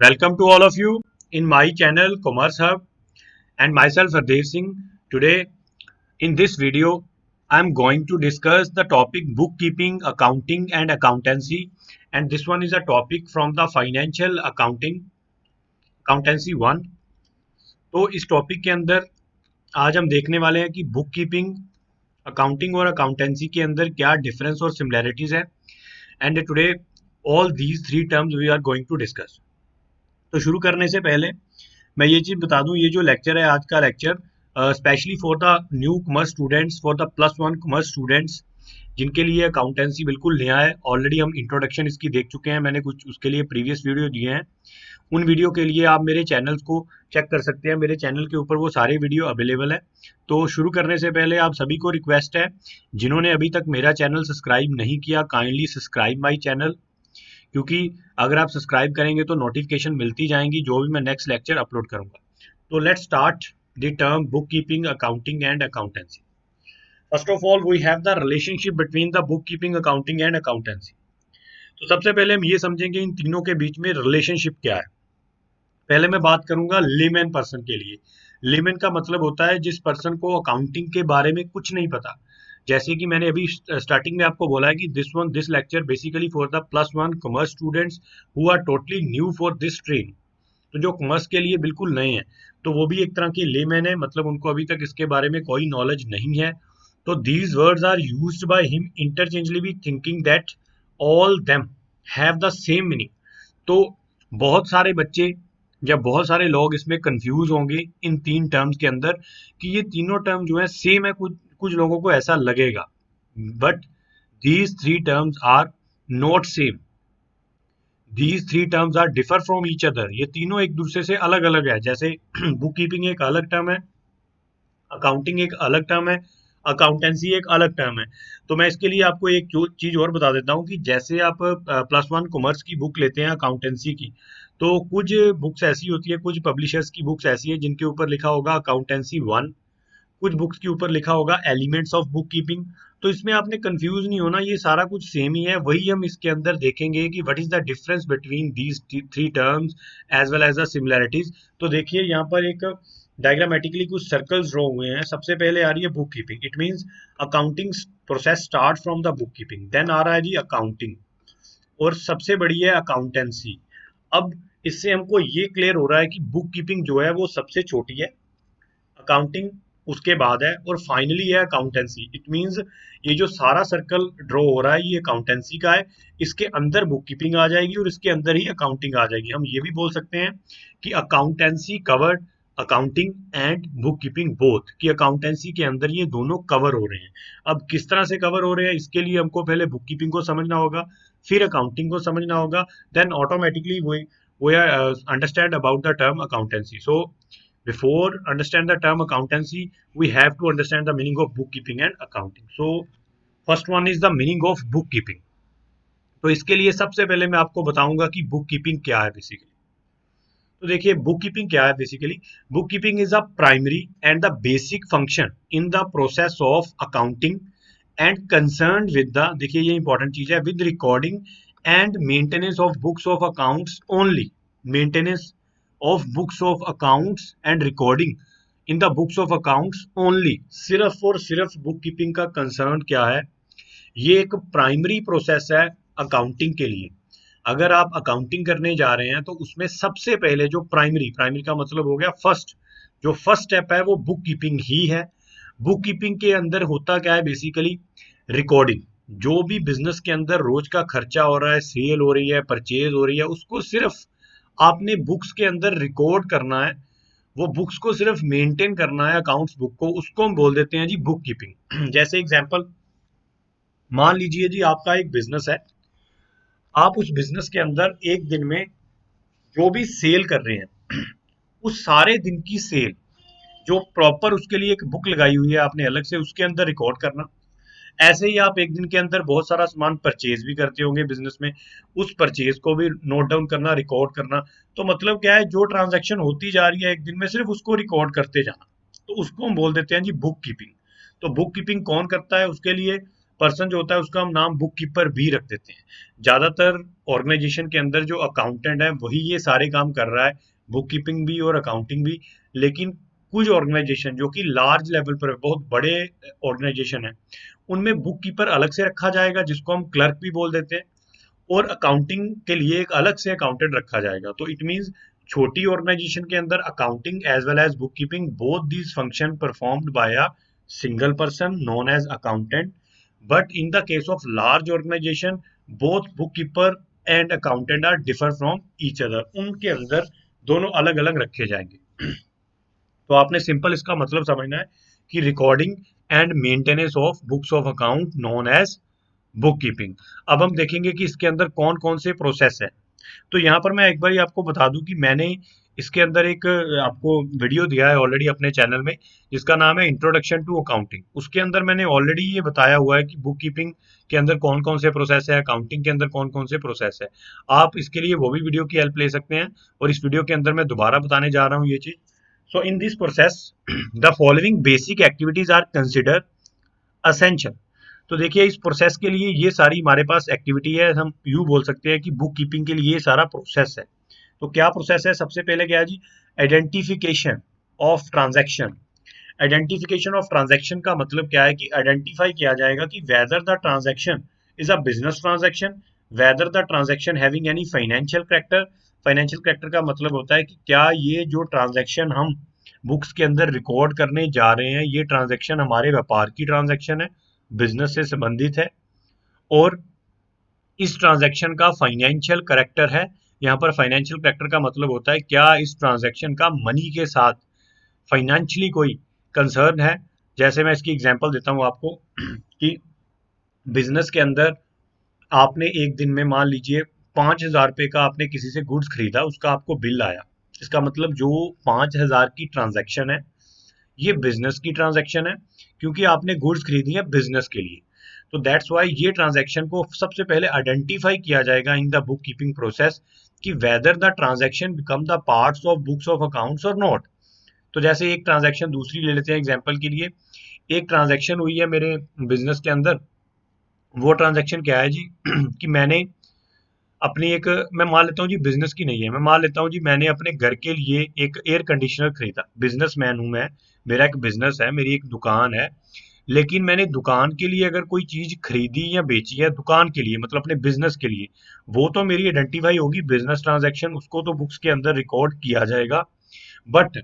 Welcome to all of you in my channel Commerce Hub and myself Hardev Singh. Today in this video I am going to discuss the topic bookkeeping, accounting and accountancy, and this one is a topic from the financial accountancy 1. तो इस topic के अंदर आज हम देखने वाले हैं कि बुक कीपिंग, अकाउंटिंग और अकाउंटेंसी के अंदर क्या डिफरेंस और सिमिलैरिटीज है, and today all these three terms we are going to discuss. तो शुरू करने से पहले मैं ये चीज़ बता दूं, ये जो लेक्चर है आज का lecture specially for the new commerce students, for the +1 commerce students जिनके लिए अकाउंटेंसी बिल्कुल नया है. ऑलरेडी हम इंट्रोडक्शन इसकी देख चुके हैं, मैंने कुछ उसके लिए प्रीवियस वीडियो दिए हैं. उन वीडियो के लिए आप मेरे चैनल्स को चेक कर सकते हैं, मेरे चैनल के ऊपर वो सारे वीडियो अवेलेबल है. तो शुरू करने से पहले आप सभी को रिक्वेस्ट है, जिन्होंने अभी तक मेरा चैनल सब्सक्राइब नहीं किया, काइंडली सब्सक्राइब माई चैनल, क्योंकि अगर आप सब्सक्राइब करेंगे तो नोटिफिकेशन मिलती जाएंगी जो भी मैं नेक्स्ट लेक्चर अपलोड करूंगा. तो let's start the term book keeping, accounting and accountancy. First of all we have the relationship between the book keeping, accounting and accountancy. तो सबसे पहले हम ये समझेंगे इन तीनों के बीच में रिलेशनशिप क्या है. पहले मैं बात करूंगा लेमैन पर्सन के लिए. लेमैन का मतलब होता है जिस पर्सन को अकाउंटिंग के बारे में कुछ नहीं पता. जैसे कि मैंने अभी स्टार्टिंग में आपको बोला है कि this lecture basically for the +1 commerce students who are totally new for this stream. तो जो कॉमर्स के लिए बिल्कुल नए हैं, तो वो भी एक तरह के लेमैन है, मतलब उनको अभी तक इसके बारे में कोई नॉलेज नहीं है. तो these words are used by him interchangeably thinking that all them have the same meaning. तो बहुत सारे बच्चे या बहुत सारे लोग इसमें कंफ्यूज होंगे इन तीन टर्म्स के अंदर कि ये तीनों टर्म जो है सेम है. कुछ कुछ लोगों को ऐसा लगेगा, but these three terms are not same. These three terms are differ from each other. ये तीनों एक दूसरे से अलग अलग है. जैसे बुक कीपिंग एक अलग टर्म है, अकाउंटिंग एक अलग टर्म है, अकाउंटेंसी एक अलग टर्म है. तो मैं इसके लिए आपको एक चीज और बता देता हूँ कि जैसे आप +1 कॉमर्स की बुक लेते हैं अकाउंटेंसी की, तो कुछ बुक्स ऐसी होती है, कुछ पब्लिशर्स की बुक्स ऐसी है जिनके ऊपर लिखा होगा अकाउंटेंसी 1, कुछ बुक्स के ऊपर लिखा होगा एलिमेंट्स ऑफ बुक कीपिंग. तो इसमें आपने कंफ्यूज नहीं होना, ये सारा कुछ सेम ही है. वही हम इसके अंदर देखेंगे कि what is the difference between these three terms as well as the similarities. तो देखिए यहाँ पर एक डायग्रामेटिकली कुछ सर्कल्स ड्रॉ हुए हैं. सबसे पहले आ रही है book keeping. It means accounting process start from the book keeping. Then आ रहा है जी अकाउंटिंग, और सबसे बड़ी है अकाउंटेंसी. अब इससे हमको ये क्लियर हो रहा है कि बुक कीपिंग जो है वो सबसे छोटी है, अकाउंटिंग उसके बाद है, और फाइनली है अकाउंटेंसी. इट मींस ये जो सारा सर्कल ड्रॉ हो रहा है ये अकाउंटेंसी का है. इसके अंदर बुक कीपिंग आ जाएगी और इसके अंदर ही अकाउंटिंग आ जाएगी. हम ये भी बोल सकते हैं कि accountancy covered accounting and book keeping both, कि अकाउंटेंसी के अंदर ये दोनों कवर हो रहे हैं. अब किस तरह से कवर हो रहे हैं, इसके लिए हमको पहले बुक कीपिंग को समझना होगा, फिर अकाउंटिंग को समझना होगा, then automatically we understand about the term accountancy. So before understand the term accountancy, we have to understand the meaning of bookkeeping and accounting. So first one is the meaning of bookkeeping. तो इसके लिए सबसे पहले मैं आपको बताऊंगा कि book keeping क्या है बेसिकली. तो देखिए बुक कीपिंग क्या है basically. Book keeping is a primary and the basic function in the process of accounting and concern with the, देखिए ये इंपॉर्टेंट चीज है, with recording and maintenance of books of accounts only. Maintenance of books of accounts and recording in the books of accounts only. सिर्फ और सिर्फ book keeping का concern क्या है, ये एक प्राइमरी प्रोसेस है अकाउंटिंग के लिए. अगर आप अकाउंटिंग करने जा रहे हैं तो उसमें सबसे पहले जो प्राइमरी प्राइमरी का मतलब हो गया फर्स्ट, जो फर्स्ट स्टेप है वो बुक कीपिंग ही है. बुक कीपिंग के अंदर होता क्या है बेसिकली, रिकॉर्डिंग. जो भी बिजनेस के अंदर रोज का खर्चा हो रहा है, सेल हो रही है, परचेज हो रही है, उसको सिर्फ आपने बुक्स के अंदर रिकॉर्ड करना है. वो बुक्स को सिर्फ मेंटेन करना है, अकाउंट्स बुक को, उसको हम बोल देते हैं जी बुक कीपिंग. जैसे एग्जांपल मान लीजिए जी आपका एक बिजनेस है, आप उस बिजनेस के अंदर एक दिन में जो भी सेल कर रहे हैं उस सारे दिन की सेल जो प्रॉपर उसके लिए एक बुक लगाई हुई है आपने अलग से, उसके अंदर रिकॉर्ड करना. ऐसे ही आप एक दिन के अंदर बहुत सारा सामान परचेज भी करते होंगे बिजनेस में, उस परचेज को भी नोट डाउन करना, रिकॉर्ड करना. तो मतलब क्या है, जो ट्रांजैक्शन होती जा रही है एक दिन में सिर्फ उसको रिकॉर्ड करते जाना, तो उसको हम बोल देते हैं जी बुक कीपिंग. तो बुक कीपिंग कौन करता है, उसके लिए पर्सन जो होता है उसका हम नाम बुक कीपर भी रख देते हैं। ज्यादातर ऑर्गेनाइजेशन के अंदर जो अकाउंटेंट है वही ये सारे काम कर रहा है, बुक कीपिंग भी और अकाउंटिंग भी। लेकिन कुछ ऑर्गेनाइजेशन जो कि लार्ज लेवल पर बहुत बड़े ऑर्गेनाइजेशन है, उनमें बुक कीपर अलग से रखा जाएगा जिसको हम क्लर्क भी बोल देते हैं, और अकाउंटिंग के लिए एक अलग से अकाउंटेंट रखा जाएगा। तो इट मींस छोटी ऑर्गेनाइजेशन के अंदर accounting as well as book keeping both these function performed by a single person known as accountant. But in the case of large organisation both book keeper and accountant are differ from each other, उनके अंदर दोनों अलग अलग रखे जाएंगे। तो आपने simple इसका मतलब समझना है कि recording and maintenance of books of account known as book keeping. अब हम देखेंगे कि इसके अंदर कौन कौन से प्रोसेस है। तो यहाँ पर मैं एक बार आपको बता दूं कि मैंने इसके अंदर एक आपको वीडियो दिया है ऑलरेडी अपने चैनल में, जिसका नाम है इंट्रोडक्शन टू अकाउंटिंग। उसके अंदर मैंने ऑलरेडी ये बताया हुआ है कि बुक कीपिंग के अंदर कौन कौन से प्रोसेस है, अकाउंटिंग के अंदर कौन कौन से प्रोसेस है। आप इसके लिए वो भी वीडियो की हेल्प ले सकते हैं, और इस वीडियो के अंदर मैं दोबारा बताने जा रहा हूँ ये चीज। So in this process the following basic activities are consider essential. तो देखिए इस प्रोसेस के लिए ये सारी हमारे पास एक्टिविटी है, हम यू बोल सकते हैं कि बुक कीपिंग के लिए ये सारा प्रोसेस है। तो क्या प्रोसेस है? सबसे पहले क्या है जी? Identification of transaction. Identification of transaction का मतलब क्या है कि आइडेंटिफाई किया जाएगा कि whether the transaction is a business transaction, whether the transaction having any financial character. Financial character का मतलब होता है कि क्या ये जो ट्रांजैक्शन हम बुक्स के अंदर रिकॉर्ड करने जा रहे हैं, ये ट्रांजैक्शन हमारे व्यापार की ट्रांजैक्शन है, बिजनेस से संबंधित है, और इस ट्रांजैक्शन का फाइनेंशियल करेक्टर है। यहाँ पर फाइनेंशियल करेक्टर का मतलब होता है क्या इस ट्रांजैक्शन का मनी के साथ फाइनेंशियली कोई कंसर्न है। जैसे मैं इसकी एग्जांपल देता हूँ आपको कि बिजनेस के अंदर आपने एक दिन में मान लीजिए 5,000 रुपये का आपने किसी से गुड्स खरीदा, उसका आपको बिल आया। इसका मतलब जो 5,000 की ट्रांजैक्शन है ये बिजनेस की ट्रांजैक्शन है, क्योंकि आपने गुड्स खरीदी है बिजनेस के लिए। तो दैट्स वाई ये ट्रांजैक्शन को सबसे पहले आइडेंटिफाई किया जाएगा in the book keeping process कि whether the transaction become the parts of books of accounts और नॉट। तो जैसे एक ट्रांजैक्शन दूसरी ले लेते हैं एग्जांपल के लिए। एक ट्रांजैक्शन हुई है मेरे बिजनेस के अंदर। वो ट्रांजैक्शन क्या है जी? कि मैंने अपनी एक, मैं मान लेता हूँ जी बिजनेस की नहीं है, मैं मान लेता हूँ जी मैंने अपने घर के लिए एक एयर कंडीशनर खरीदा। बिजनेसमैन हूँ मैं, मेरा एक बिजनेस है, मेरी एक दुकान है। लेकिन मैंने दुकान के लिए अगर कोई चीज खरीदी या बेची है दुकान के लिए, मतलब अपने बिजनेस के लिए, वो तो मेरी आइडेंटिफाई होगी बिजनेस ट्रांजैक्शन, उसको तो बुक्स के अंदर रिकॉर्ड किया जाएगा। बट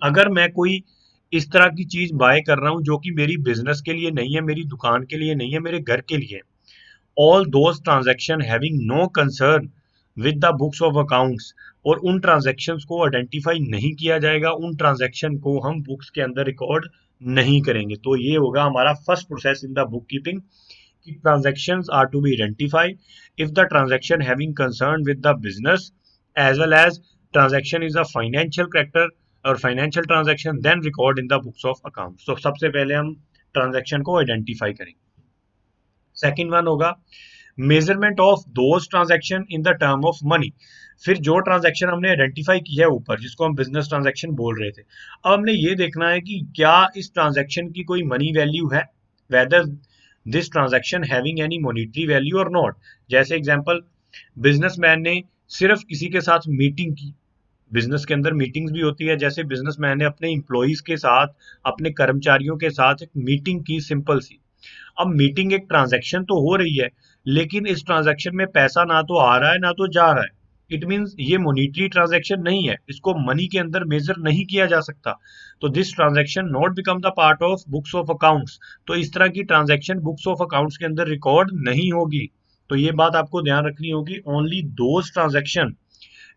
अगर मैं कोई इस तरह की चीज बाय कर रहा हूँ जो कि मेरी बिजनेस के लिए नहीं है, मेरी दुकान के लिए नहीं है, मेरे घर के लिए, all those transaction having no concern with the books of accounts, और उन ट्रांजैक्शंस को आइडेंटिफाई नहीं किया जाएगा, उन ट्रांजैक्शन को हम बुक्स के अंदर रिकॉर्ड नहीं करेंगे। तो ये होगा हमारा first process in the book keeping कि transactions are to be identified if the transaction having concern with the business as well as transaction is a financial character और financial transaction then record in the books of accounts. तो सबसे पहले हम transaction को identify करेंगे। Second one होगा measurement of those transaction in the term of money. फिर जो ट्रांजैक्शन हमने आइडेंटिफाई की है ऊपर, जिसको हम बिजनेस ट्रांजैक्शन बोल रहे थे, अब हमने ये देखना है कि क्या इस ट्रांजैक्शन की कोई मनी वैल्यू है, whether this transaction having any monetary value और नॉट। जैसे एग्जांपल, बिजनेसमैन ने सिर्फ किसी के साथ मीटिंग की, बिजनेस के अंदर मीटिंग्स भी होती है, जैसे बिजनेसमैन ने अपने इंप्लॉइज के साथ, अपने कर्मचारियों के साथ एक मीटिंग की सिंपल सी। अब मीटिंग एक ट्रांजैक्शन तो हो रही है, लेकिन इस ट्रांजैक्शन में पैसा ना तो आ रहा है ना तो जा रहा है। इट मींस ये मॉनिटरी ट्रांजैक्शन नहीं है, इसको मनी के अंदर मेजर नहीं किया जा सकता। तो this transaction not become the part of books of accounts. तो इस तरह की ट्रांजैक्शन बुक्स ऑफ अकाउंट्स के अंदर रिकॉर्ड नहीं होगी। तो ये बात आपको ध्यान रखनी होगी, only those transaction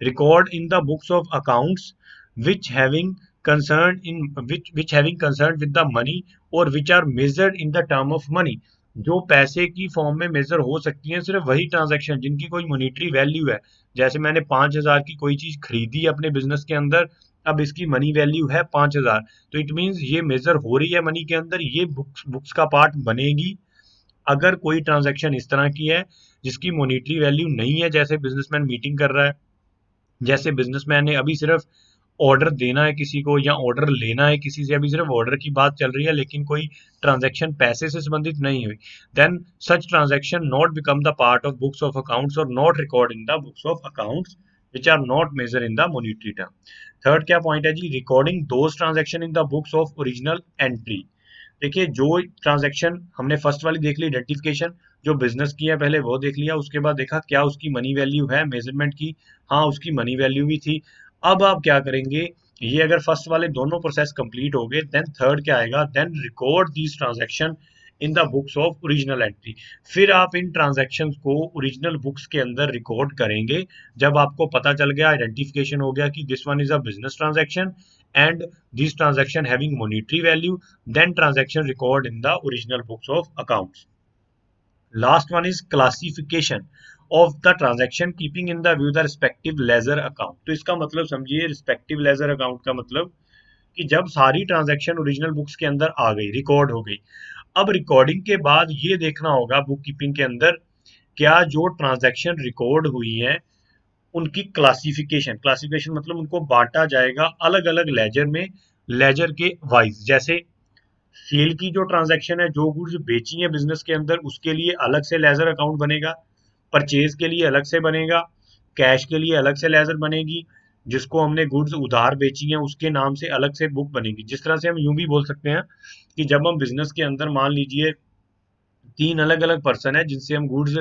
record in the books of accounts which having concerned with the money or which are measured in the term of money। जो पैसे की फॉर्म में मेजर हो सकती हैं सिर्फ वही ट्रांजैक्शन जिनकी कोई मॉनिटरी वैल्यू है। जैसे मैंने 5,000 की कोई चीज खरीदी अपने बिजनेस के अंदर, अब इसकी मनी वैल्यू है 5,000, तो इट मींस ये मेजर हो रही है मनी के अंदर, ये बुक्स का पार्ट बनेगी। अगर कोई ट्रांजैक्शन इस तरह की है जिसकी मॉनिटरी वैल्यू नहीं है, जैसे बिजनेसमैन मीटिंग कर रहा है, जैसे बिजनेसमैन ने अभी सिर्फ ऑर्डर देना है किसी को या ऑर्डर लेना है किसी से, अभी सिर्फ ऑर्डर की बात चल रही है लेकिन कोई ट्रांजैक्शन पैसे से संबंधित नहीं हुई, then such transaction not become the part of books of accounts और not record in the books of accounts which are not measure in the monetary term. Third क्या पॉइंट है जी, recording those transaction in the books of original entry. देखिए जो transaction हमने first वाली देख ली identification, जो बिजनेस की है पहले वो देख लिया, उसके बाद देखा क्या उसकी मनी वैल्यू है मेजरमेंट की, हाँ उसकी मनी वैल्यू भी थी। अब आप क्या करेंगे, ये अगर फर्स्ट वाले दोनों प्रोसेस कंप्लीट हो गए, देन थर्ड क्या आएगा, then record these transaction in the books of original entry. फिर आप इन ट्रांजैक्शंस को ओरिजिनल बुक्स के अंदर रिकॉर्ड करेंगे। जब आपको पता चल गया, आइडेंटिफिकेशन हो गया कि this one is a business transaction and this transaction having monetary value, then transaction record in the original books of accounts. Last one is classification of the transaction keeping in the view the respective ledger account। तो इसका मतलब समझिए, respective ledger account का मतलब कि जब सारी transaction original books के अंदर आ गई, रिकॉर्ड हो गई, अब रिकॉर्डिंग के बाद ये देखना होगा बुक कीपिंग के अंदर क्या जो ट्रांजैक्शन रिकॉर्ड हुई है उनकी क्लासिफिकेशन, क्लासिफिकेशन मतलब उनको बांटा जाएगा अलग अलग लेजर में, लेजर के वाइज। जैसे सेल की जो ट्रांजैक्शन है, जो गुड्स बेची है बिजनेस के अंदर, उसके लिए अलग से लेजर अकाउंट बनेगा, परचेज के लिए अलग से बनेगा, कैश के लिए अलग से लेजर बनेगी, जिसको हमने गुड्स उधार बेची है उसके नाम से अलग से बुक बनेगी। जिस तरह से हम यूं भी बोल सकते हैं कि जब हम बिजनेस के अंदर मान लीजिए 3 अलग अलग पर्सन है जिनसे हम गुड्स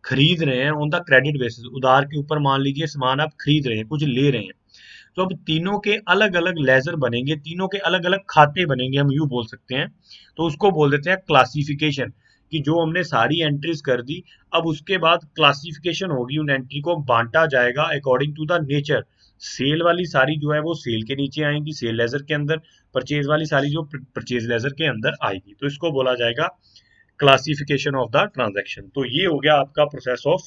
खरीद रहे हैं ऑन द क्रेडिट बेसिस, उधार के ऊपर मान लीजिए सामान आप खरीद रहे हैं, कुछ ले रहे हैं, तो अब तीनों के अलग अलग लेजर बनेंगे, तीनों के अलग अलग खाते बनेंगे, हम यूं बोल सकते हैं। तो उसको बोल देते हैं क्लासिफिकेशन, कि जो हमने सारी एंट्रीज कर दी, अब उसके बाद क्लासिफिकेशन होगी, उन एंट्री को बांटा जाएगा according to the nature. Sale वाली सारी जो है वो सेल के नीचे आएंगी, सेल लेजर के अंदर, परचेज वाली सारी जो परचेज लेजर के अंदर आएगी, तो इसको बोला जाएगा क्लासिफिकेशन ऑफ द ट्रांजैक्शन। तो ये हो गया आपका प्रोसेस ऑफ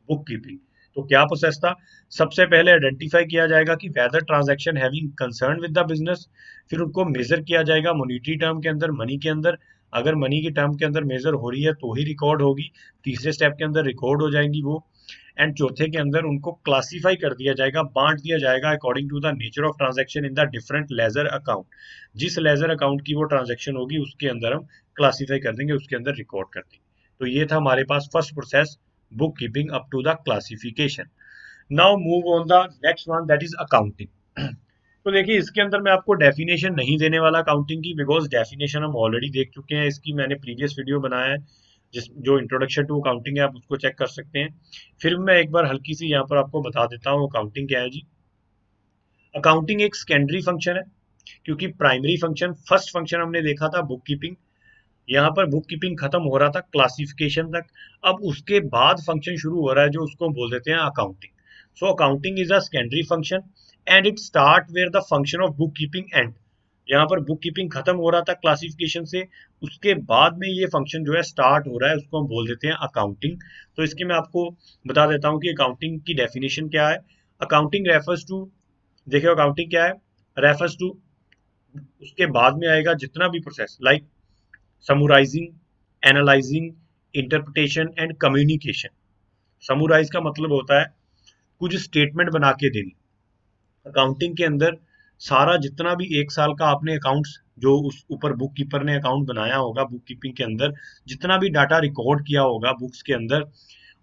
बुक कीपिंग। तो क्या प्रोसेस था, सबसे पहले आइडेंटिफाई किया जाएगा कि whether transaction having concern with the business, फिर उनको मेजर किया जाएगा मॉनिटरी टर्म के अंदर, मनी के अंदर, अगर मनी के टर्म के अंदर मेजर हो रही है तो ही रिकॉर्ड होगी, तीसरे स्टेप के अंदर रिकॉर्ड हो जाएंगी वो, एंड चौथे के अंदर उनको क्लासिफाई कर दिया जाएगा, बांट दिया जाएगा according to the nature of transaction in the different ledger account. जिस लेजर अकाउंट की वो ट्रांजैक्शन होगी उसके अंदर हम क्लासिफाई कर देंगे, उसके अंदर रिकॉर्ड कर देंगे। तो ये था हमारे पास first process, book keeping up to the classification. Now move on the next one, that is accounting. तो देखिए इसके अंदर मैं आपको डेफिनेशन नहीं देने वाला अकाउंटिंग की, बिकॉज डेफिनेशन हम ऑलरेडी देख चुके हैं, इसकी मैंने प्रीवियस वीडियो बनाया है, जिस जो इंट्रोडक्शन टू अकाउंटिंग है आप उसको चेक कर सकते हैं। फिर मैं एक बार हल्की सी यहाँ पर आपको बता देता हूँ अकाउंटिंग क्या है जी। अकाउंटिंग एक सेकेंडरी फंक्शन है, क्योंकि प्राइमरी फंक्शन, फर्स्ट फंक्शन हमने देखा था बुक कीपिंग, यहाँ पर बुक कीपिंग खत्म हो रहा था क्लासिफिकेशन तक, अब उसके बाद फंक्शन शुरू हो रहा है जो उसको बोल देते हैं accounting. So accounting is a secondary function and it start where the function of book keeping end. यहाँ पर बुक कीपिंग खत्म हो रहा था क्लासिफिकेशन से, उसके बाद में ये फंक्शन जो है स्टार्ट हो रहा है, उसको हम बोल देते हैं अकाउंटिंग। तो इसकी मैं आपको बता देता हूँ कि अकाउंटिंग की डेफिनेशन क्या है। अकाउंटिंग रेफर्स टू, देखिए अकाउंटिंग क्या है, रेफर्स टू, उसके बाद में आएगा जितना भी process like summarising, analysing, interpretation and communication. Summarise का मतलब होता है कुछ स्टेटमेंट बना के देनी। अकाउंटिंग के अंदर सारा जितना भी एक साल का आपने अकाउंट्स जो उस ऊपर बुक कीपर ने अकाउंट बनाया होगा, बुक कीपिंग के अंदर जितना भी डाटा रिकॉर्ड किया होगा बुक्स के अंदर,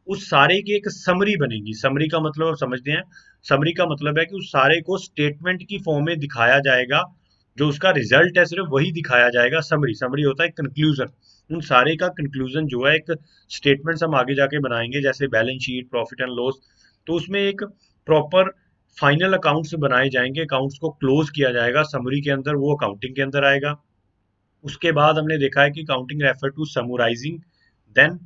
उस सारे की एक समरी बनेगी। समरी का मतलब आप समझते हैं, समरी का मतलब है कि उस सारे को स्टेटमेंट की फॉर्म में दिखाया जाएगा, जो उसका रिजल्ट है सिर्फ वही दिखाया जाएगा। समरी, समरी होता है कंक्लूजन, उन सारे का कंक्लूजन जो है एक स्टेटमेंट हम आगे जाके बनाएंगे, जैसे balance sheet, profit and loss, तो उसमें एक प्रॉपर फाइनल अकाउंट्स बनाए जाएंगे, अकाउंट्स को क्लोज किया जाएगा समरी के अंदर, वो अकाउंटिंग के अंदर आएगा। उसके बाद हमने देखा है कि accounting refer to summarising, then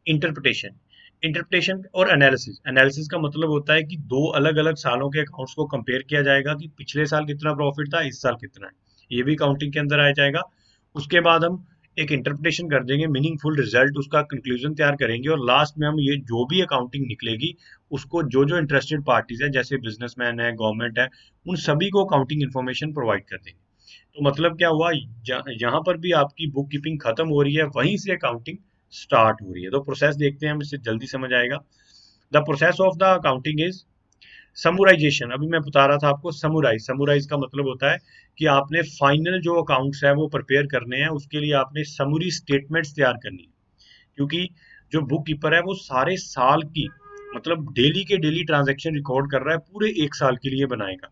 interpretation, interpretation और एनालिसिस। एनालिसिस का मतलब होता है कि दो अलग अलग सालों के अकाउंट्स को कंपेयर किया जाएगा कि पिछले साल कितना प्रॉफिट था, इस साल कितना है, ये भी अकाउंटिंग के अंदर आ जाएगा। उसके बाद हम एक इंटरप्रिटेशन कर देंगे, मीनिंगफुल रिजल्ट, उसका कंक्लूजन तैयार करेंगे, और लास्ट में हम ये जो भी अकाउंटिंग निकलेगी उसको जो जो इंटरेस्टेड पार्टीज है, जैसे बिजनेसमैन है, गवर्नमेंट है, उन सभी को अकाउंटिंग इन्फॉर्मेशन प्रोवाइड कर देंगे। तो मतलब क्या हुआ, यहाँ पर भी आपकी बुक कीपिंग खत्म हो रही है, वहीं से अकाउंटिंग स्टार्ट हो रही है। तो प्रोसेस देखते हैं हम, इससे जल्दी समझ आएगा। The process of the accounting is summarisation, अभी मैं बता रहा था आपको, समराइज का मतलब होता है कि आपने फाइनल जो अकाउंट्स है वो प्रिपेयर करने हैं, उसके लिए आपने समरी स्टेटमेंट्स तैयार करनी है। क्योंकि जो बुक कीपर है वो सारे साल की, मतलब डेली के डेली ट्रांजैक्शन रिकॉर्ड कर रहा है, पूरे एक साल के लिए बनाएगा।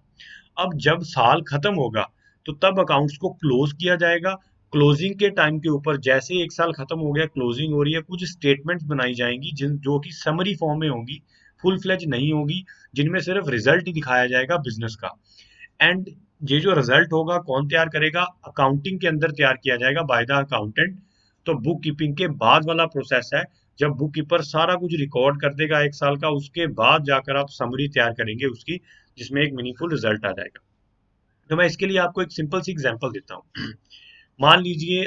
अब जब साल खत्म होगा तो तब अकाउंट्स को क्लोज किया जाएगा। क्लोजिंग के टाइम के ऊपर, जैसे एक साल खत्म हो गया, क्लोजिंग हो रही है, कुछ स्टेटमेंट्स बनाई जाएंगी जिन जो कि समरी फॉर्म में होंगी, फुल फ्लेज नहीं होगी, जिनमें सिर्फ रिजल्ट ही दिखाया जाएगा बिजनेस का। एंड ये जो रिजल्ट होगा कौन तैयार करेगा? अकाउंटिंग के अंदर तैयार किया जाएगा बाय द अकाउंटेंट। तो बुक कीपिंग के बाद वाला प्रोसेस है, जब बुक कीपर सारा कुछ रिकॉर्ड कर देगा एक साल का, उसके बाद जाकर आप समरी तैयार करेंगे उसकी, जिसमें एक मीनिंगफुल रिजल्ट आ जाएगा। तो मैं इसके लिए आपको एक सिंपल सी एग्जांपल देता हूँ। मान लीजिए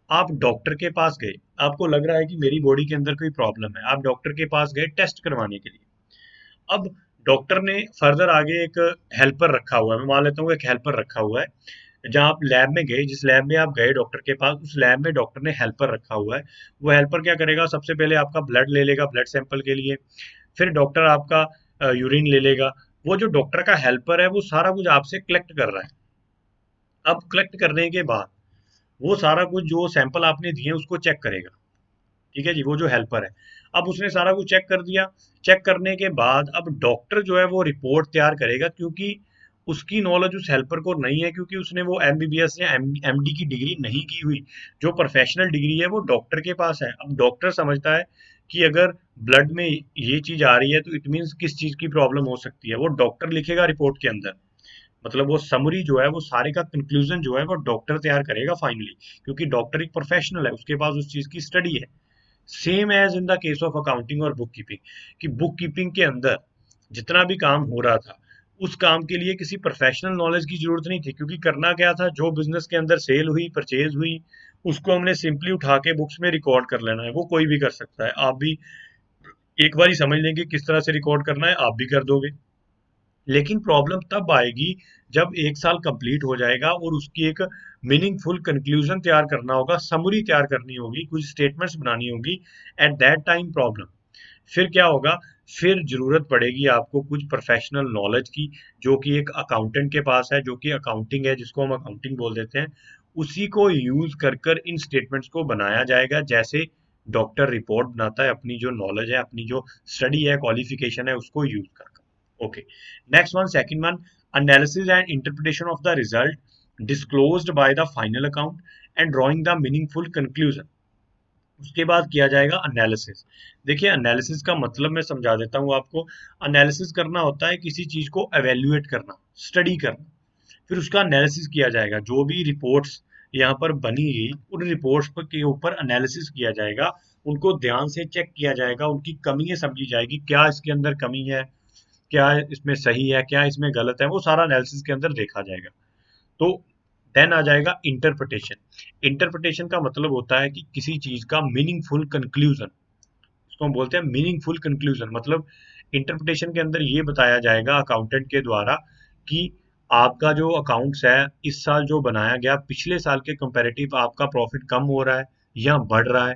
आप डॉक्टर के पास गए, आपको लग रहा है कि मेरी बॉडी के अंदर कोई प्रॉब्लम है, आप डॉक्टर के पास गए टेस्ट करवाने के लिए। अब डॉक्टर ने फर्दर आगे एक हेल्पर रखा हुआ है, मैं मान लेता हूँ एक हेल्पर रखा हुआ है। जहाँ आप लैब में गए, जिस लैब में आप गए डॉक्टर के पास, उस लैब में डॉक्टर ने हेल्पर रखा हुआ है। वो हेल्पर क्या करेगा? सबसे पहले आपका ब्लड ले लेगा ब्लड सैंपल के लिए, फिर डॉक्टर आपका यूरिन ले लेगा। वो जो डॉक्टर का हेल्पर है वो सारा कुछ आपसे कलेक्ट कर रहा है। अब कलेक्ट करने के बाद वो सारा कुछ जो सैंपल आपने दिए उसको चेक करेगा। ठीक है जी, वो जो हेल्पर है, अब उसने सारा कुछ चेक कर दिया। चेक करने के बाद अब डॉक्टर जो है वो रिपोर्ट तैयार करेगा, क्योंकि उसकी नॉलेज उस हेल्पर को नहीं है, क्योंकि उसने वो एमबीबीएस या एमडी की डिग्री नहीं की हुई। जो प्रोफेशनल डिग्री है वो डॉक्टर के पास है। अब डॉक्टर समझता है कि अगर ब्लड में ये चीज आ रही है तो इट मीन्स किस चीज की प्रॉब्लम हो सकती है, वो डॉक्टर लिखेगा रिपोर्ट के अंदर। मतलब वो समरी जो है, वो सारे का कंक्लूजन जो है वो डॉक्टर तैयार करेगा फाइनली, क्योंकि डॉक्टर एक प्रोफेशनल है, उसके पास उस चीज की स्टडी है। Same as in the case of accounting और बुक कीपिंग, कि बुक कीपिंग के अंदर जितना भी काम हो रहा था, उस काम के लिए किसी प्रोफेशनल नॉलेज की जरूरत नहीं थी, क्योंकि करना क्या था, जो बिजनेस के अंदर सेल हुई, परचेज हुई, उसको हमने सिंपली उठा के बुक्स में रिकॉर्ड कर लेना है। वो कोई भी कर सकता है, आप भी एक बार ही समझ लेंगे किस तरह से रिकॉर्ड करना है, आप भी कर दोगे। लेकिन प्रॉब्लम तब आएगी जब एक साल कंप्लीट हो जाएगा और उसकी एक मीनिंगफुल कंक्लूजन तैयार करना होगा, समरी तैयार करनी होगी, कुछ स्टेटमेंट्स बनानी होगी। एट दैट टाइम प्रॉब्लम, फिर क्या होगा? फिर जरूरत पड़ेगी आपको कुछ प्रोफेशनल नॉलेज की, जो कि एक अकाउंटेंट के पास है, जो कि अकाउंटिंग है, जिसको हम अकाउंटिंग बोल देते हैं। उसी को यूज कर कर इन स्टेटमेंट्स को बनाया जाएगा, जैसे डॉक्टर रिपोर्ट बनाता है अपनी जो नॉलेज है, अपनी जो स्टडी है, क्वालिफिकेशन है, उसको यूज कर। Okay. Next one, second one, analysis and interpretation of the result disclosed by the final account and drawing the meaningful conclusion. उसके बाद किया जाएगा एनालिसिस। देखिए, एनालिसिस का मतलब मैं समझा देता हूँ आपको। एनालिसिस करना होता है किसी चीज को एवेल्युएट करना, स्टडी करना, फिर उसका एनालिसिस किया जाएगा। जो भी रिपोर्ट्स यहाँ पर बनी, उन रिपोर्ट्स पर के ऊपर एनालिसिस किया जाएगा, उनको ध्यान से चेक किया जाएगा, उनकी कमियां समझी जाएगी, क्या इसके अंदर कमी है, क्या इसमें सही है, क्या इसमें गलत है, वो सारा एनालिसिस के अंदर देखा जाएगा। तो देन आ जाएगा इंटरप्रिटेशन। इंटरप्रिटेशन का मतलब होता है कि किसी चीज का मीनिंगफुल कंक्लूजन, इसको हम बोलते हैं मीनिंगफुल कंक्लूजन। मतलब इंटरप्रिटेशन के अंदर ये बताया जाएगा अकाउंटेंट के द्वारा कि आपका जो अकाउंट्स है, इस साल जो बनाया गया, पिछले साल के कंपैरेटिव आपका प्रॉफिट कम हो रहा है या बढ़ रहा है,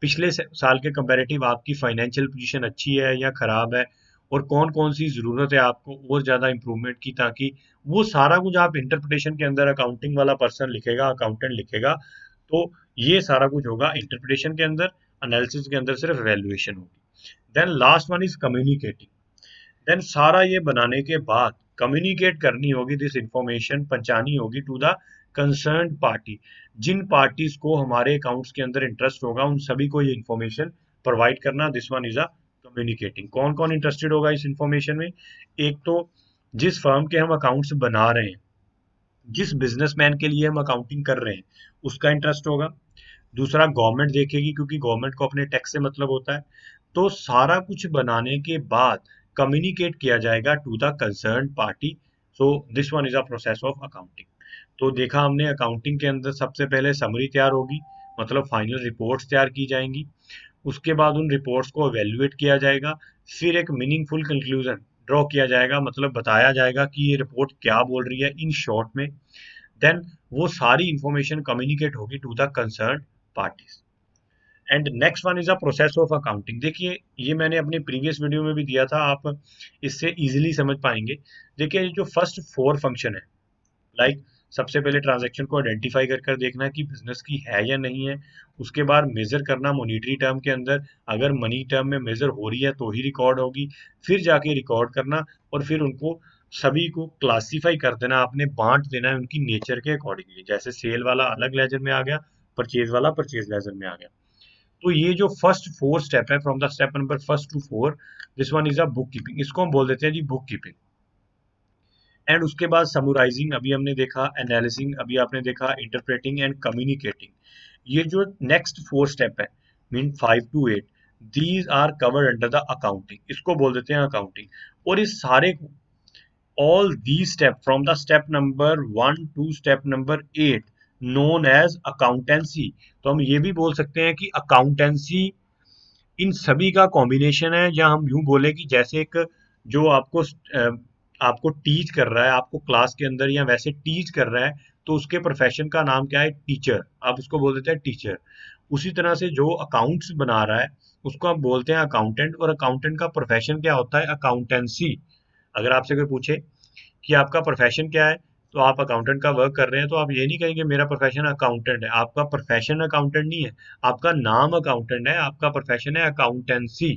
पिछले साल के कंपैरेटिव आपकी फाइनेंशियल पोजीशन अच्छी है या खराब है, और कौन कौन सी जरूरत है आपको और ज्यादा इंप्रूवमेंट की, ताकि वो सारा कुछ आप इंटरप्रिटेशन के अंदर अकाउंटिंग वाला पर्सन लिखेगा, अकाउंटेंट लिखेगा। तो ये सारा कुछ होगा इंटरप्रिटेशन के अंदर। एनालिसिस के अंदर सिर्फ वैल्यूएशन होगी। Then last one is communicating. देन सारा ये बनाने के बाद कम्युनिकेट करनी होगी, दिस इंफॉर्मेशन पहुंचानी होगी टू द कंसर्न पार्टी। जिन पार्टीज को हमारे अकाउंट्स के अंदर इंटरेस्ट होगा, उन सभी को ये इंफॉर्मेशन प्रोवाइड करना। This one is a communicating. कौन कौन इंटरेस्टेड होगा इस इंफॉर्मेशन में? एक तो जिस फर्म के हम अकाउंट्स बना रहे हैं, जिस बिजनेसमैन के लिए हम अकाउंटिंग कर रहे हैं, उसका इंटरेस्ट होगा। दूसरा, गवर्नमेंट देखेगी, क्योंकि गवर्नमेंट को अपने टैक्स से मतलब होता है। तो सारा कुछ बनाने के बाद कम्युनिकेट किया जाएगा to the concern party. So this one is a process of accounting. तो देखा हमने, अकाउंटिंग के अंदर सबसे पहले समरी तैयार होगी, मतलब फाइनल रिपोर्ट्स तैयार की जाएंगी। उसके बाद उन रिपोर्ट्स को एवेल्युएट किया जाएगा, फिर एक मीनिंगफुल कंक्लूजन ड्रॉ किया जाएगा, मतलब बताया जाएगा कि ये रिपोर्ट क्या बोल रही है इन शॉर्ट में। देन वो सारी इंफॉर्मेशन कम्युनिकेट होगी to the concern parties. And next one is a process of accounting. देखिए ये मैंने अपनी प्रीवियस वीडियो में भी दिया था, आप इससे इजीली समझ पाएंगे। देखिए जो फर्स्ट फोर फंक्शन है, लाइक सबसे पहले ट्रांजैक्शन को आइडेंटिफाई कर देखना कि बिजनेस की है या नहीं है। उसके बाद मेजर करना मॉनिटरी टर्म के अंदर, अगर मनी टर्म में मेजर हो रही है तो ही रिकॉर्ड होगी। फिर जाके रिकॉर्ड करना और फिर उनको सभी को क्लासिफाई कर देना, आपने बांट देना है उनकी नेचर के अकॉर्डिंगली। जैसे सेल वाला अलग लेजर में आ गया, परचेज वाला परचेज लेजर में आ गया। तो ये जो फर्स्ट फोर स्टेप है, from the step number first to four, this one is a book keeping, इसको हम बोल देते हैं जी बुक कीपिंग। एंड उसके बाद समराइजिंग अभी हमने देखा, एनालिसिंग अभी आपने देखा, इंटरप्रेटिंग एंड कम्युनिकेटिंग। ये जो नेक्स्ट फोर स्टेप है, mean 5 to 8, these are covered under the accounting, इसको बोल देते हैं अकाउंटिंग। और इस सारे all these steps from the step number 1 to step number 8 known as accountancy। तो हम ये भी बोल सकते हैं कि अकाउंटेंसी इन सभी का कॉम्बिनेशन है, या हम यूं बोले कि जैसे एक जो आपको टीच कर रहा है, आपको क्लास के अंदर या वैसे टीच कर रहा है, तो उसके प्रोफेशन का नाम क्या है, टीचर, आप उसको बोल देते हैं टीचर। उसी तरह से जो अकाउंट्स बना रहा है उसको हम बोलते हैं अकाउंटेंट, और अकाउंटेंट का प्रोफेशन क्या होता है, अकाउंटेंसी। अगर आपसे कोई पूछे कि आपका प्रोफेशन क्या है, तो आप अकाउंटेंट का वर्क कर रहे हैं, तो आप ये नहीं कहेंगे मेरा प्रोफेशन अकाउंटेंट है। आपका प्रोफेशन अकाउंटेंट नहीं है, आपका नाम अकाउंटेंट है, आपका प्रोफेशन है अकाउंटेंसी।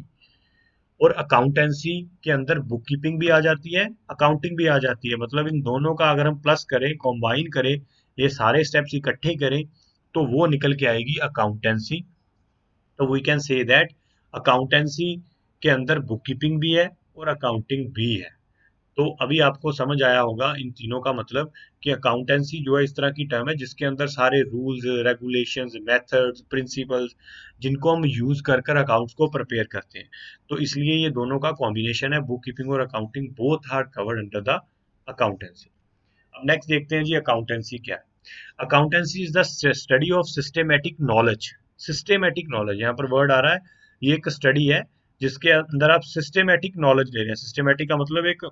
और अकाउंटेंसी के अंदर बुक कीपिंग भी आ जाती है, अकाउंटिंग भी आ जाती है। मतलब इन दोनों का अगर हम प्लस करें, कॉम्बाइन करें, ये सारे स्टेप्स इकट्ठे करें, तो वो निकल के आएगी अकाउंटेंसी। तो we can say that accountancy के अंदर बुक कीपिंग भी है और अकाउंटिंग भी है। तो अभी आपको समझ आया होगा इन तीनों का मतलब, कि अकाउंटेंसी जो है इस तरह की टर्म है जिसके अंदर सारे रूल्स, रेगुलेशंस, मेथड्स, प्रिंसिपल्स, जिनको हम यूज कर कर अकाउंट्स को प्रिपेयर करते हैं। तो इसलिए ये दोनों का कॉम्बिनेशन है, बुक कीपिंग और accounting, both are covered under the accountancy. अब नेक्स्ट देखते हैं जी अकाउंटेंसी क्या है। Accountancy is the study of systematic knowledge. Systematic knowledge यहाँ पर वर्ड आ रहा है, ये एक स्टडी है जिसके अंदर आप सिस्टेमेटिक नॉलेज ले रहे हैं। सिस्टेमेटिक का मतलब एक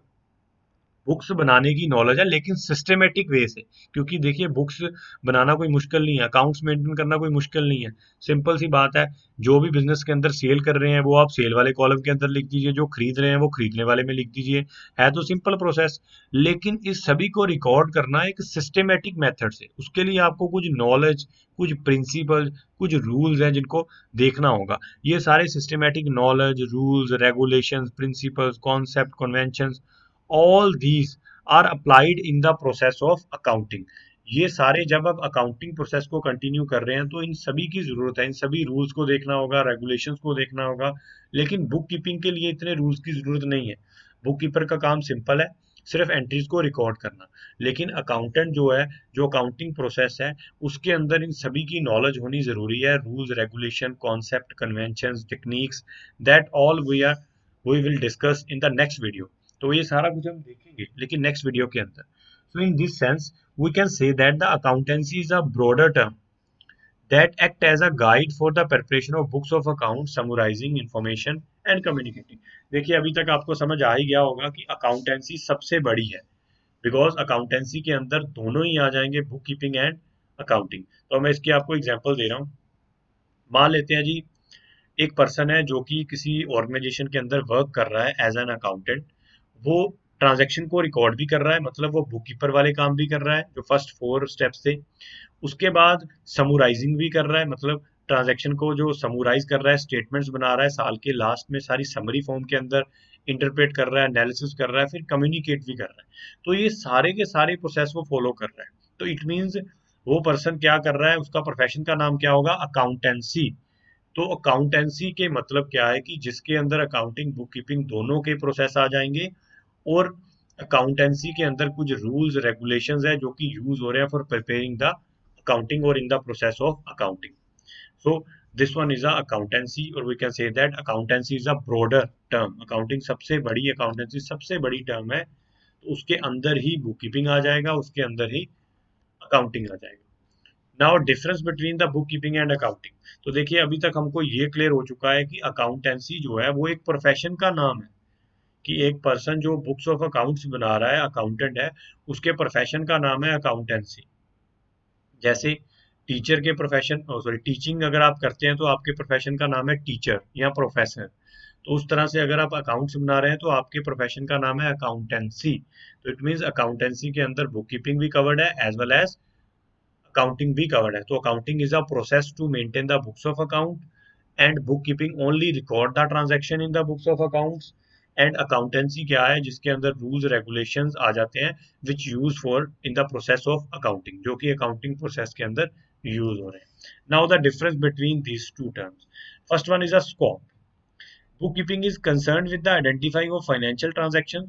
बुक्स बनाने की नॉलेज है, लेकिन सिस्टेमेटिक वे से। क्योंकि देखिए बुक्स बनाना कोई मुश्किल नहीं है, अकाउंट्स मेंटेन करना कोई मुश्किल नहीं है। सिंपल सी बात है, जो भी बिजनेस के अंदर सेल कर रहे हैं वो आप सेल वाले कॉलम के अंदर लिख दीजिए, जो खरीद रहे हैं वो खरीदने वाले में लिख दीजिए। है तो सिंपल प्रोसेस, लेकिन इस सभी को रिकॉर्ड करना एक सिस्टेमेटिक मेथड से, उसके लिए आपको कुछ नॉलेज, कुछ प्रिंसिपल, कुछ रूल्स हैं जिनको देखना होगा। ये सारे systematic knowledge, rules, regulations, principles, concept, conventions, all these are applied in the process of accounting. ये सारे जब आप अकाउंटिंग प्रोसेस को कंटिन्यू कर रहे हैं तो इन सभी की जरूरत है, इन सभी रूल्स को देखना होगा, रेगुलेशंस को देखना होगा। लेकिन बुक कीपिंग के लिए इतने रूल्स की जरूरत नहीं है। बुक कीपर का काम सिंपल है, सिर्फ एंट्रीज को रिकॉर्ड करना। लेकिन अकाउंटेंट जो है, जो अकाउंटिंग प्रोसेस है, उसके अंदर इन सभी की नॉलेज होनी जरूरी है, rules, regulation, concept, conventions, techniques, that all we will discuss in the next video. तो ये सारा कुछ हम देखेंगे लेकिन नेक्स्ट वीडियो के अंदर। So in this sense we can say that the accountancy is a broader term that act as a guide for the preparation of books of account, summarizing information and communicating। देखिए अभी तक आपको समझ आ ही गया होगा कि अकाउंटेंसी सबसे बड़ी है, बिकॉज अकाउंटेंसी के अंदर दोनों ही आ जाएंगे, बुक कीपिंग एंड अकाउंटिंग। तो मैं इसकी आपको एग्जांपल दे रहा हूँ। मान लेते हैं जी, एक पर्सन है जो कि किसी ऑर्गेनाइजेशन के अंदर वर्क कर रहा है एज एन अकाउंटेंट। वो ट्रांजैक्शन को रिकॉर्ड भी कर रहा है, मतलब वो बुक कीपर वाले काम भी कर रहा है जो फर्स्ट फोर स्टेप्स थे। उसके बाद समराइजिंग भी कर रहा है, मतलब ट्रांजैक्शन को जो समराइज कर रहा है, स्टेटमेंट्स बना रहा है साल के लास्ट में सारी समरी फॉर्म के अंदर, इंटरप्रेट कर रहा है, एनालिसिस कर रहा है, फिर कम्युनिकेट भी कर रहा है। तो ये सारे के सारे प्रोसेस वो फॉलो कर रहा है। तो इट मीन्स वो पर्सन क्या कर रहा है, उसका प्रोफेशन का नाम क्या होगा, अकाउंटेंसी। तो अकाउंटेंसी के मतलब क्या है कि जिसके अंदर अकाउंटिंग, बुक कीपिंग दोनों के प्रोसेस आ जाएंगे। और अकाउंटेंसी के अंदर कुछ रूल्स, रेगुलेशंस है जो कि यूज हो रहे हैं फॉर प्रिपेयरिंग द अकाउंटिंग और in the process of accounting. So this one is a accountancy, और we can say that accountancy is a broader term. Accounting सबसे बड़ी, अकाउंटेंसी सबसे बड़ी टर्म है, तो उसके अंदर ही बुक कीपिंग आ जाएगा, उसके अंदर ही अकाउंटिंग आ जाएगा। Now difference between the book keeping end accounting. तो देखिए अभी तक हमको ये क्लियर हो चुका है कि अकाउंटेंसी जो है वो एक प्रोफेशन का नाम है, कि एक पर्सन जो बुक्स ऑफ अकाउंट्स बना रहा है, अकाउंटेंट है, उसके प्रोफेशन का नाम है अकाउंटेंसी। जैसे टीचर के प्रोफेशन, सॉरी टीचिंग अगर आप करते हैं तो आपके प्रोफेशन का नाम है टीचर या प्रोफेसर। तो उस तरह से अगर आप अकाउंट्स बना रहे हैं तो आपके प्रोफेशन का नाम है अकाउंटेंसी। तो इट मीन्स अकाउंटेंसी के अंदर बुक कीपिंग भी कवर्ड है एज वेल एज अकाउंटिंग भी कवर्ड है। तो accounting is a process to maintain the books of account and book keeping only record the transaction in the books of accounts. And accountancy क्या है, जिसके अंदर rules regulations आ जाते हैं which use for in the process of accounting, जो कि accounting process के अंदर यूज हो रहे हैं। Now the difference between these two terms, first one is a scope. Bookkeeping is concerned with the identifying of financial transactions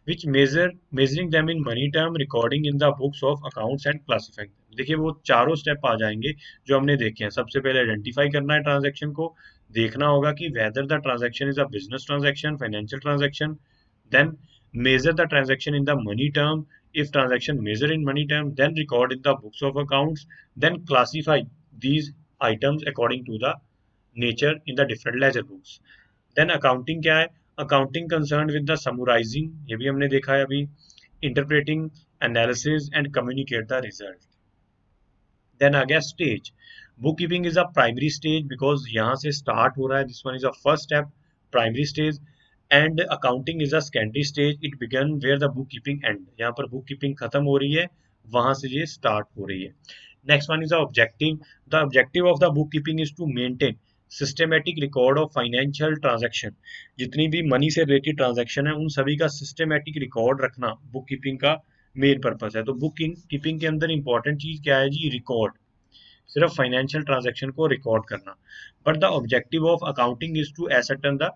which measuring them in money term, recording in the books of accounts and classifying them। देखिए वो चारों step आ जाएंगे जो हमने देखे हैं। सबसे पहले आइडेंटिफाई करना है ट्रांजैक्शन को, देखना होगा कि whether the transaction is a business transaction, financial transaction. Then measure the transaction in the money term, if transaction measure in money term then record in the books of accounts, then classify these items according to the nature in the different ledger books। Then accounting क्या है, accounting concern with the summarizing, ये भी हमने देखा है अभी, interpreting, analysis and communicate the result. Then आ गया stage. Book keeping is a primary stage because यहाँ से स्टार्ट हो रहा है, this one is a first step, primary stage. And accounting is a secondary stage, it begin where the book keeping end, यहाँ पर book keeping खत्म हो रही है, वहां से ये स्टार्ट हो रही है। Next one is objective. The objective of the book keeping is to maintain systematic record of financial transaction, जितनी भी मनी से रिलेटेड ट्रांजैक्शन है उन सभी का सिस्टमेटिक रिकॉर्ड रखना बुक कीपिंग का मेन पर्पस है। तो बुक कीपिंग के अंदर इंपॉर्टेंट चीज क्या है जी, रिकॉर्ड, सिर्फ फाइनेंशियल ट्रांजैक्शन को रिकॉर्ड करना। But the objective of accounting is to ascertain the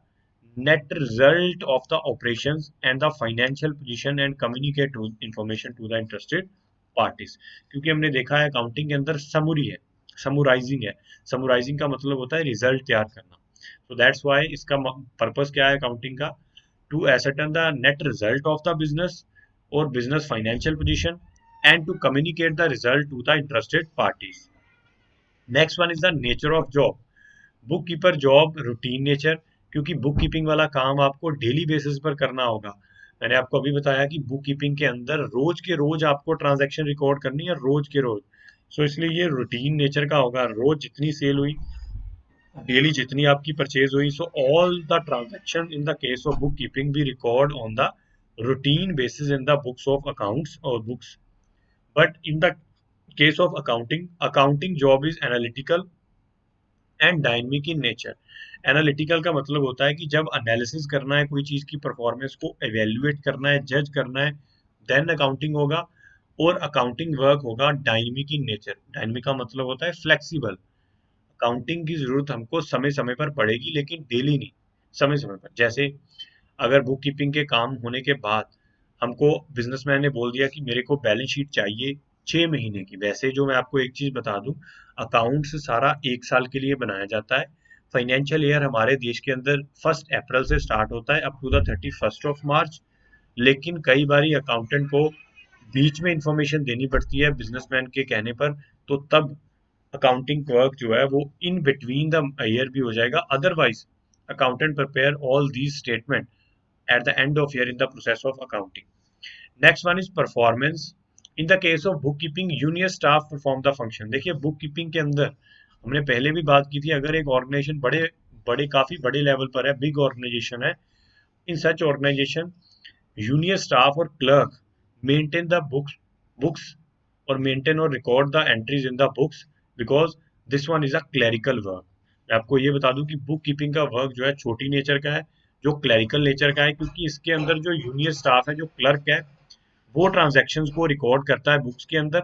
net result of the operations and the financial position and communicate information to the interested parties. क्योंकि हमने देखा है अकाउंटिंग के अंदर समरी है, समराइजिंग है। समराइजिंग का मतलब होता है रिजल्ट तैयार करना। तो दैट्स व्हाई इसका पर्पस क्या है अकाउंटिंग का, to ascertain the net result of the business और business financial position and to communicate the result to the interested parties. Next one is the nature of job. Book keeper job routine nature, क्योंकि book keeping वाला काम आपको daily basis पर करना होगा। मैंने आपको अभी बताया कि बुक कीपिंग के अंदर रोज के रोज आपको ट्रांजैक्शन रिकॉर्ड करनी है, रोज के रोज। सो इसलिए ये रूटीन नेचर का होगा, रोज जितनी सेल हुई, डेली जितनी आपकी परचेज हुई, so all the transaction in the case of book keeping भी record on the routine basis in the books of accounts और books. But in the case of accounting, accounting job is analytical and dynamic in nature. Analytical का मतलब होता है कि जब analysis करना है कोई चीज की परफॉर्मेंस को एवेल्युएट करना है, जज करना है, देन अकाउंटिंग होगा। और अकाउंटिंग वर्क होगा डायनेमिक इन नेचर। डायनेमिक का मतलब होता है फ्लेक्सिबल। अकाउंटिंग की जरूरत हमको समय समय पर पड़ेगी, लेकिन डेली नहीं, समय समय पर। जैसे अगर बुक कीपिंग के काम होने के बाद हमको बिजनेसमैन ने बोल दिया कि मेरे को बैलेंस शीट चाहिए 6 महीने की, वैसे जो मैं आपको एक चीज बता दूं, अकाउंट्स सारा 1 साल के लिए बनाया जाता है। फाइनेंशियल ईयर हमारे देश के अंदर 1 अप्रैल से स्टार्ट होता है अप टू द 31 मार्च। लेकिन कई बार अकाउंटेंट को बीच में इंफॉर्मेशन देनी पड़ती है बिजनेसमैन के कहने पर, तो तब अकाउंटिंग वर्क जो है वो इन बिटवीन द ईयर भी हो जाएगा। Otherwise accountant prepare all these statement at the end of year in the process of accounting. Next one is performance. In the case of bookkeeping, junior staff perform the function। देखिए book keeping के अंदर हमने पहले भी बात की थी, अगर एक ऑर्गेनाइजेशन बड़े बड़े काफी बड़े लेवल पर है, बिग ऑर्गेनाइजेशन है, इन सच ऑर्गेनाइजेशन जूनियर स्टाफ और क्लर्क मेंटेन द बुक्स और मेंटेन और record the entries in the books, because this one is a clerical work. मैं आपको ये बता दूं कि बुक कीपिंग का वर्क जो है छोटी नेचर का है, जो क्लैरिकल नेचर का है, क्योंकि इसके अंदर जो जूनियर स्टाफ है, जो क्लर्क है, वो ट्रांजैक्शंस को रिकॉर्ड करता है बुक्स के अंदर।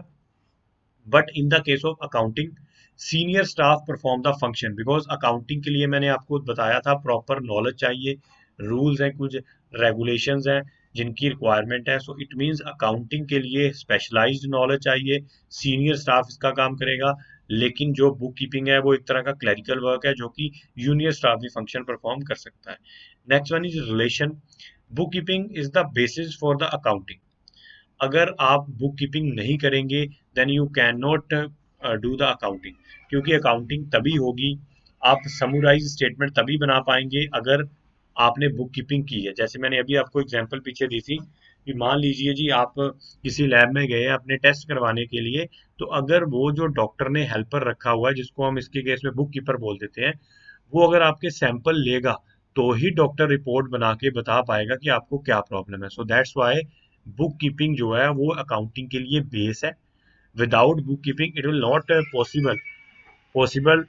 But in the case of accounting, senior staff perform the function, because accounting के लिए मैंने आपको बताया था प्रॉपर नॉलेज चाहिए, रूल्स हैं, कुछ रेगुलेशंस हैं जिनकी रिक्वायरमेंट है। सो इट मींस अकाउंटिंग के लिए स्पेशलाइज्ड नॉलेज चाहिए, सीनियर स्टाफ इसका काम करेगा। लेकिन जो बुक कीपिंग है वो एक तरह का क्लरिकल वर्क है, जो कि जूनियर स्टाफ भी फंक्शन परफॉर्म कर सकता है। Next one is relation. Book keeping is the basis for the accounting. अगर आप बुक कीपिंग नहीं करेंगे then you can not do the accounting, क्योंकि अकाउंटिंग तभी होगी, आप समराइज स्टेटमेंट तभी बना पाएंगे अगर आपने बुक कीपिंग की है। जैसे मैंने अभी आपको एग्जांपल पीछे दी थी कि मान लीजिए जी आप किसी लैब में गए अपने टेस्ट करवाने के लिए, तो अगर वो जो डॉक्टर ने हेल्पर रखा हुआ है, जिसको हम इसके केस में बुक कीपर बोल देते हैं, वो अगर आपके सैंपल लेगा तो ही डॉक्टर रिपोर्ट बना के बता पाएगा कि आपको क्या प्रॉब्लम है। So that's why book keeping जो है वो अकाउंटिंग के लिए बेस है। Without book keeping it will not possible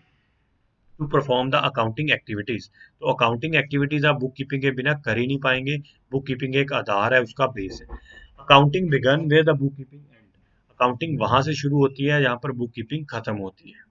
to perform the accounting activities. तो अकाउंटिंग एक्टिविटीज आप बुक कीपिंग के बिना कर ही नहीं पाएंगे। बुक कीपिंग एक आधार है, उसका बेस है। Accounting begin where the book keeping end. Accounting वहां से शुरू होती है जहां पर बुक कीपिंग खत्म होती है।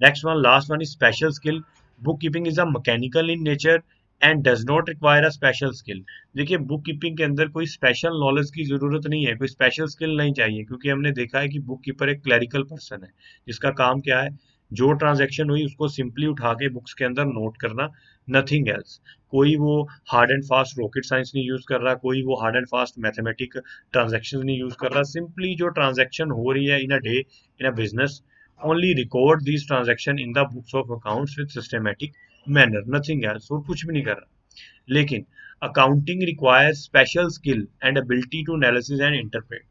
Next one, last one is special skill. Bookkeeping is a mechanical in nature and does not require a special skill. देखिए बुक कीपिंग के अंदर कोई स्पेशल नॉलेज की जरूरत नहीं है, कोई स्पेशल स्किल नहीं चाहिए, क्योंकि हमने देखा है कि बुक कीपर एक क्लरिकल पर्सन है जिसका काम क्या है, जो ट्रांजैक्शन हुई उसको सिंपली उठा के बुक्स के अंदर नोट करना, नथिंग एल्स। कोई वो hard and fast rocket science नहीं यूज कर रहा, कोई वो hard and fast mathematic transaction नहीं यूज कर रहा। सिंपली जो ट्रांजैक्शन हो रही है in a day in a business, only record these transactions in the books of accounts with systematic manner, nothing else, और कुछ भी नहीं कर रहा। लेकिन accounting requires special skill and ability to analysis and interpret.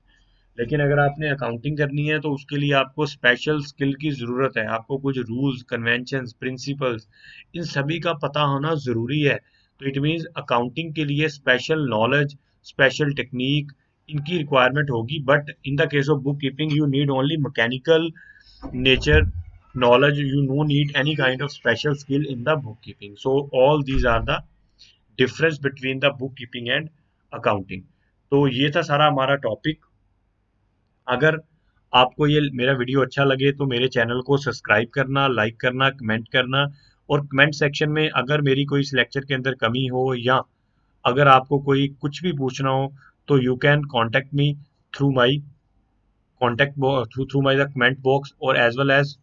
लेकिन अगर आपने अकाउंटिंग करनी है तो उसके लिए आपको स्पेशल स्किल की जरूरत है, आपको कुछ रूल्स, कन्वेंशंस, प्रिंसिपल्स, इन सभी का पता होना जरूरी है। तो इट मीन्स अकाउंटिंग के लिए स्पेशल नॉलेज, स्पेशल टेक्निक, इनकी रिक्वायरमेंट होगी। But in the case of book keeping you need only mechanical nature knowledge, you no need any kind of special skill in the bookkeeping. So all these are the difference between the bookkeeping and accounting. तो ये था सारा हमारा topic. अगर आपको ये मेरा video अच्छा लगे तो मेरे चैनल को सब्सक्राइब करना, लाइक करना, कमेंट करना, और कमेंट सेक्शन में अगर मेरी कोई इस लेक्चर के अंदर कमी हो या अगर आपको कोई कुछ भी पूछना हो तो you can contact me through my contact through through my the comment box, और एज वेल एज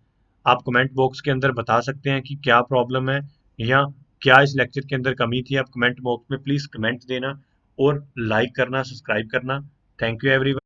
आप कमेंट बॉक्स के अंदर बता सकते हैं कि क्या प्रॉब्लम है या क्या इस लेक्चर के अंदर कमी थी। आप कमेंट बॉक्स में प्लीज कमेंट देना और लाइक करना, सब्सक्राइब करना। Thank you everyone.